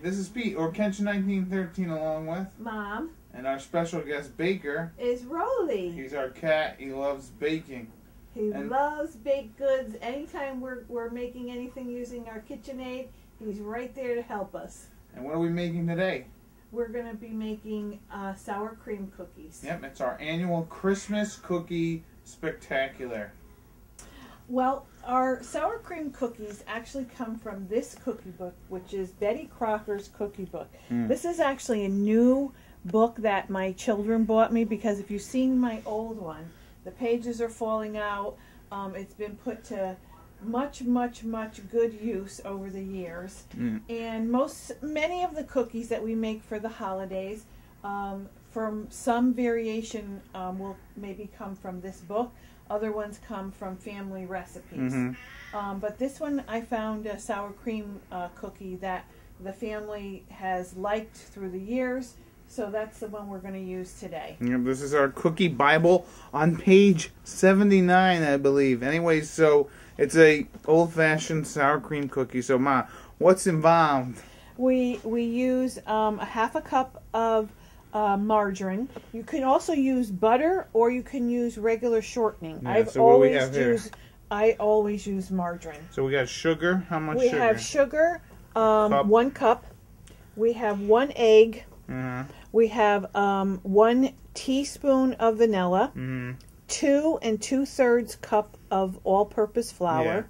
this is Pete, or Kenshin1913, along with Mom. And our special guest baker is Rolly. He's our cat. He loves baking. He loves baked goods. Anytime we're making anything using our KitchenAid, he's right there to help us. And what are we making today? We're going to be making sour cream cookies. Yep, it's our annual Christmas cookie spectacular. Well, our sour cream cookies actually come from this cookie book, which is Betty Crocker's cookie book. This is actually a new book that my children bought me, because if you've seen my old one, the pages are falling out. It's been put to much good use over the years. And many of the cookies that we make for the holidays, from some variation, will maybe come from this book. Other ones come from family recipes. But this one, I found a sour cream cookie that the family has liked through the years. So that's the one we're going to use today. Yep, this is our cookie Bible on page 79, I believe. Anyways, so it's a old-fashioned sour cream cookie. So, Ma, what's involved? We use a half a cup of margarine. You can also use butter, or you can use regular shortening. Yeah, so what do we have here? I always use margarine. So we got sugar. How much sugar? We have sugar, 1 cup. We have 1 egg. We have 1 teaspoon of vanilla, 2 2/3 cup of all-purpose flour,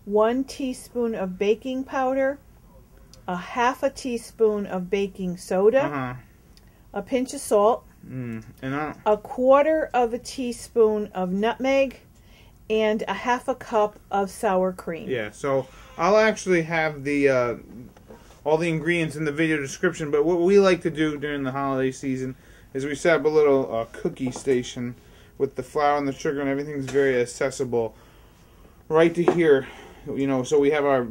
1 teaspoon of baking powder, a half a teaspoon of baking soda, a pinch of salt, a quarter of a teaspoon of nutmeg, and a half a cup of sour cream. Yeah, so I'll actually have the all the ingredients in the video description, but what we like to do during the holiday season is we set up a little cookie station with the flour and the sugar, and everything's very accessible right to here. You know, so we have our,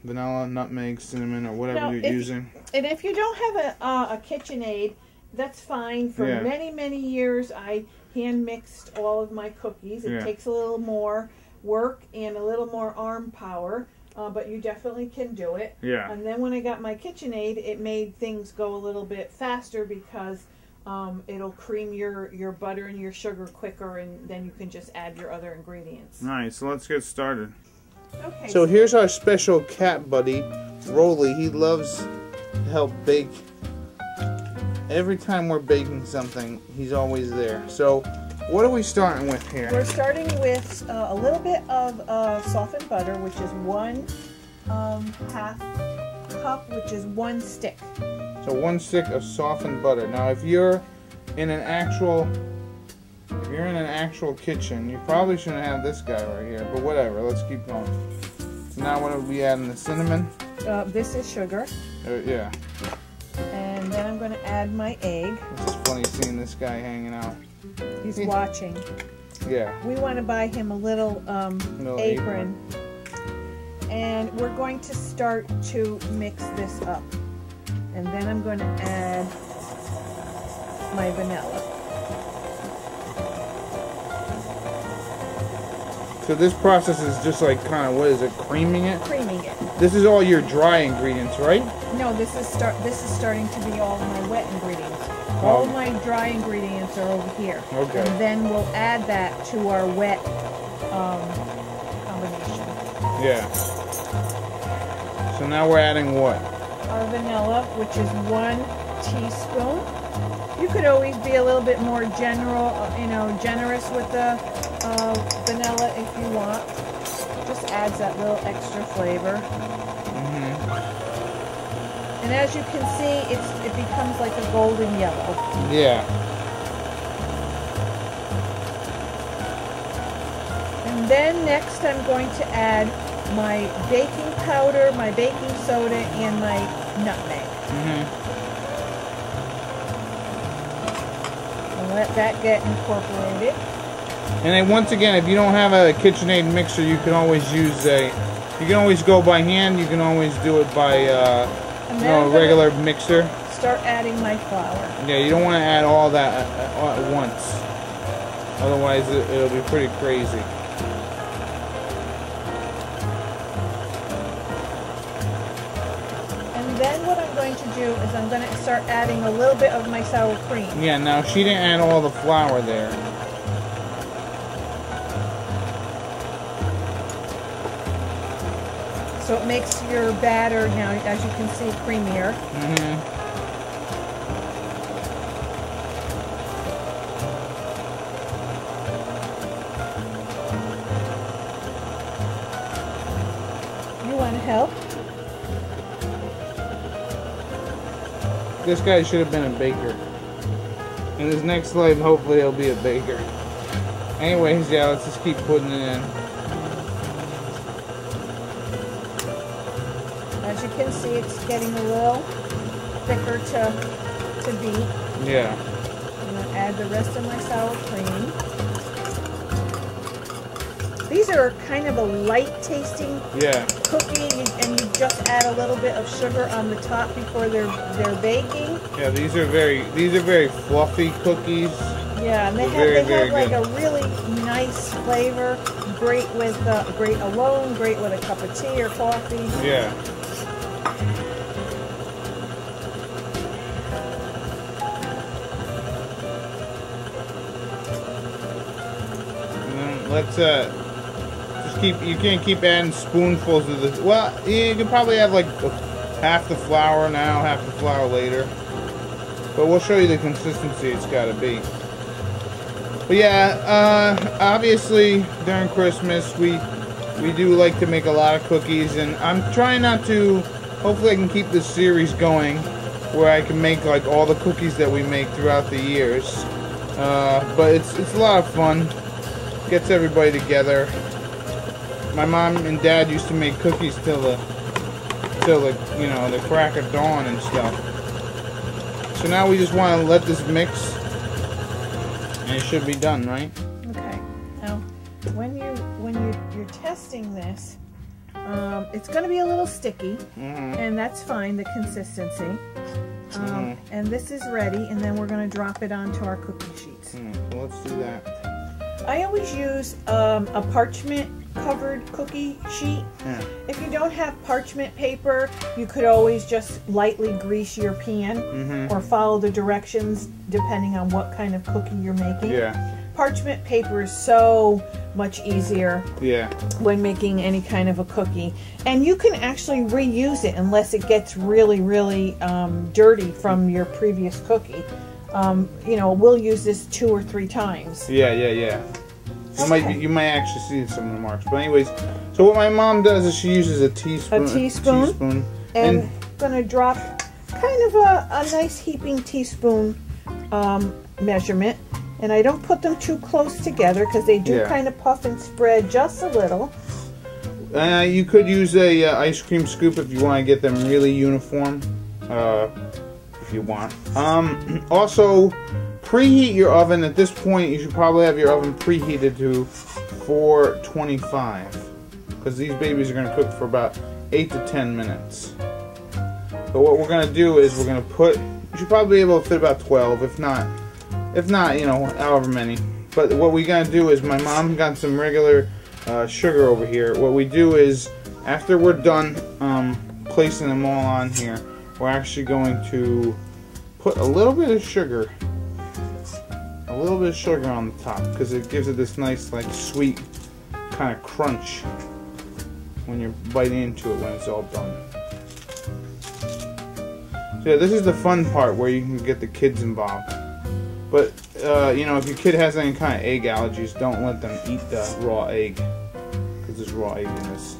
vanilla, nutmeg, cinnamon, or whatever you're using. And if you don't have a KitchenAid, that's fine. For many years, I hand mixed all of my cookies. It takes a little more work and a little more arm power. But you definitely can do it. Yeah. And then when I got my KitchenAid, it made things go a little bit faster, because it'll cream your butter and your sugar quicker, and then you can just add your other ingredients. Nice. So let's get started. Okay. So here's our special cat buddy, Rolly. He loves to help bake. Every time we're baking something, he's always there. So what are we starting with here? We're starting with a little bit of softened butter, which is 1 half cup, which is 1 stick. So 1 stick of softened butter. Now, if you're in an actual kitchen, you probably shouldn't have this guy right here. But whatever. Let's keep going. So now, what are we adding? The cinnamon. This is sugar. Yeah. And then I'm going to add my egg. It's funny seeing this guy hanging out. He's watching. Yeah. We want to buy him a little apron. And we're going to start to mix this up. And then I'm going to add my vanilla. So this process is just like kind of, what is it, creaming it? Creaming it. This is all your dry ingredients, right? No, this is starting to be all my wet ingredients. All my dry ingredients are over here. Okay. And then we'll add that to our wet combination. Yeah. So now we're adding what? Our vanilla, which is 1 teaspoon. You could always be a little bit more generous with the vanilla if you want. Just adds that little extra flavor. And as you can see, it becomes like a golden yellow. Yeah. And then next I'm going to add my baking powder, my baking soda, and my nutmeg. And let that get incorporated. And then once again, if you don't have a KitchenAid mixer, you can always use you can always go by hand, you can always do it by a regular mixer. Start adding my flour. Yeah, you don't want to add all that at once. Otherwise, it'll be pretty crazy. And do is I'm going to start adding a little bit of my sour cream. Yeah, now she didn't add all the flour there. So it makes your batter now, as you can see, creamier. Mm-hmm. You want to help? This guy should have been a baker. In his next life, hopefully he'll be a baker. Anyways, yeah, let's just keep putting it in. As you can see, it's getting a little thicker to beat. Yeah. I'm going to add the rest of my sour cream. These are kind of a light tasting cookie, and you just add a little bit of sugar on the top before they're baking. Yeah, these are very fluffy cookies. Yeah, and they have like a really nice flavor. Great with great alone, great with a cup of tea or coffee. Yeah. And then let's you can't keep adding spoonfuls of this. Well, you can probably have like half the flour now, half the flour later. But we'll show you the consistency it's got to be. But yeah, obviously during Christmas we do like to make a lot of cookies, and I'm trying not to. Hopefully I can keep this series going where I can make like all the cookies that we make throughout the years. But it's a lot of fun. Gets everybody together. My mom and dad used to make cookies till the crack of dawn and stuff. So now we just want to let this mix, and it should be done, right? Okay. Now, when you're testing this, it's going to be a little sticky, and that's fine. The consistency. And this is ready, and then we're going to drop it onto our cookie sheets. So let's do that. I always use a parchment covered cookie sheet. If you don't have parchment paper, you could always just lightly grease your pan or follow the directions depending on what kind of cookie you're making. Yeah. Parchment paper is so much easier when making any kind of a cookie, and you can actually reuse it unless it gets really dirty from your previous cookie. We'll use this 2 or 3 times. Yeah. You might actually see some of the marks. But anyways, so what my mom does is she uses a teaspoon. And I'm gonna drop kind of a nice heaping teaspoon measurement. And I don't put them too close together because they do kind of puff and spread just a little. You could use a ice cream scoop if you want to get them really uniform. If you want. Also, preheat your oven. At this point, you should probably have your oven preheated to 425, because these babies are going to cook for about 8 to 10 minutes. But what we're going to do is we're going to put. You should probably be able to fit about 12, if not, however many. But what we got to do is, my mom got some regular sugar over here. What we do is, after we're done placing them all on here, we're actually going to put a little bit of sugar on the top, because it gives it this nice, like, sweet kind of crunch when you're biting into it when it's all done. So yeah, this is the fun part where you can get the kids involved. But if your kid has any kind of egg allergies, don't let them eat the raw egg, because there's raw egg in this.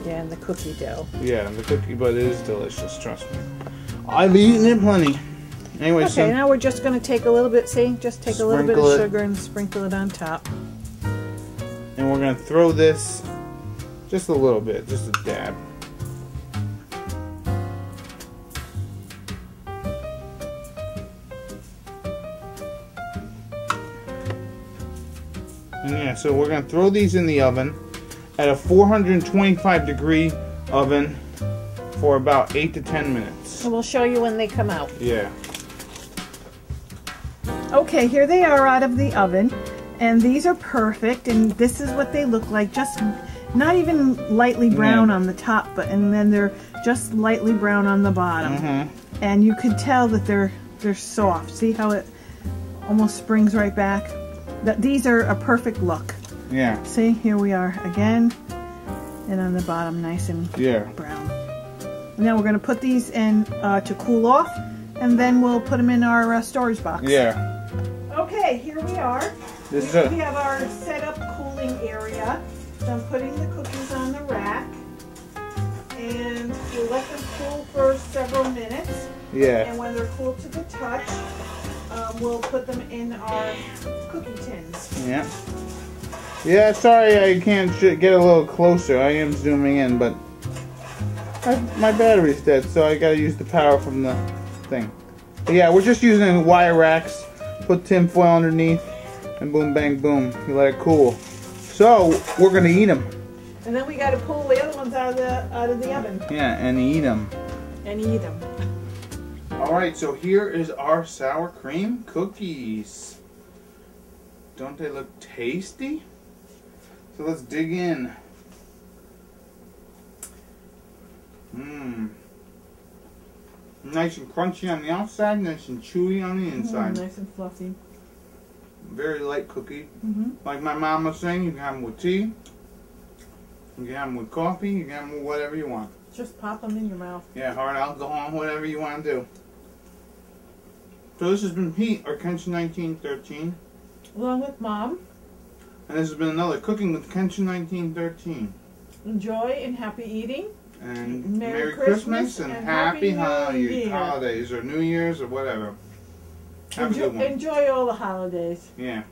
Yeah, and the cookie dough. Yeah, the cookie, but it is delicious, trust me. I've eaten it plenty. Anyway, okay, so now we're just going to take a little bit, just take a little bit of sugar and sprinkle it on top. And we're going to throw this just a little bit, just a dab. And yeah, so we're going to throw these in the oven at a 425-degree oven for about 8 to 10 minutes. And we'll show you when they come out. Yeah. Okay, here they are out of the oven, and these are perfect, and this is what they look like, just not even lightly brown on the top, and then they're just lightly brown on the bottom. And you could tell that they're soft. See how it almost springs right back? These are a perfect look. Yeah. See, here we are again. And on the bottom, nice and brown. Now we're going to put these in to cool off, and then we'll put them in our storage box. Yeah. Okay, here we are. We have our set up cooling area. So I'm putting the cookies on the rack, and we'll let them cool for several minutes. Yeah. And when they're cool to the touch, we'll put them in our cookie tins. Yeah. Yeah, sorry I can't get a little closer. I am zooming in, but my battery's dead, so I gotta use the power from the thing. But yeah, we're just using wire racks. Put tin foil underneath, and boom, bang, boom. You let it cool. So we're gonna eat them. And then we gotta pull the other ones out of the oven. Yeah, and eat them. And eat them. All right, so here is our sour cream cookies. Don't they look tasty? So let's dig in. Mmm. Nice and crunchy on the outside, nice and chewy on the inside. Nice and fluffy. Very light cookie. Like my mom was saying, you can have them with tea, you can have them with coffee, you can have them with whatever you want. Just pop them in your mouth. Yeah, hard alcohol, whatever you want to do. So this has been Pete, or Kenshin1913. Along with Mom. And this has been another Cooking with Kenshin1913. Enjoy and happy eating. And Merry Christmas and Happy Holidays or New Year's or whatever. Have a good one. Enjoy all the holidays. Yeah.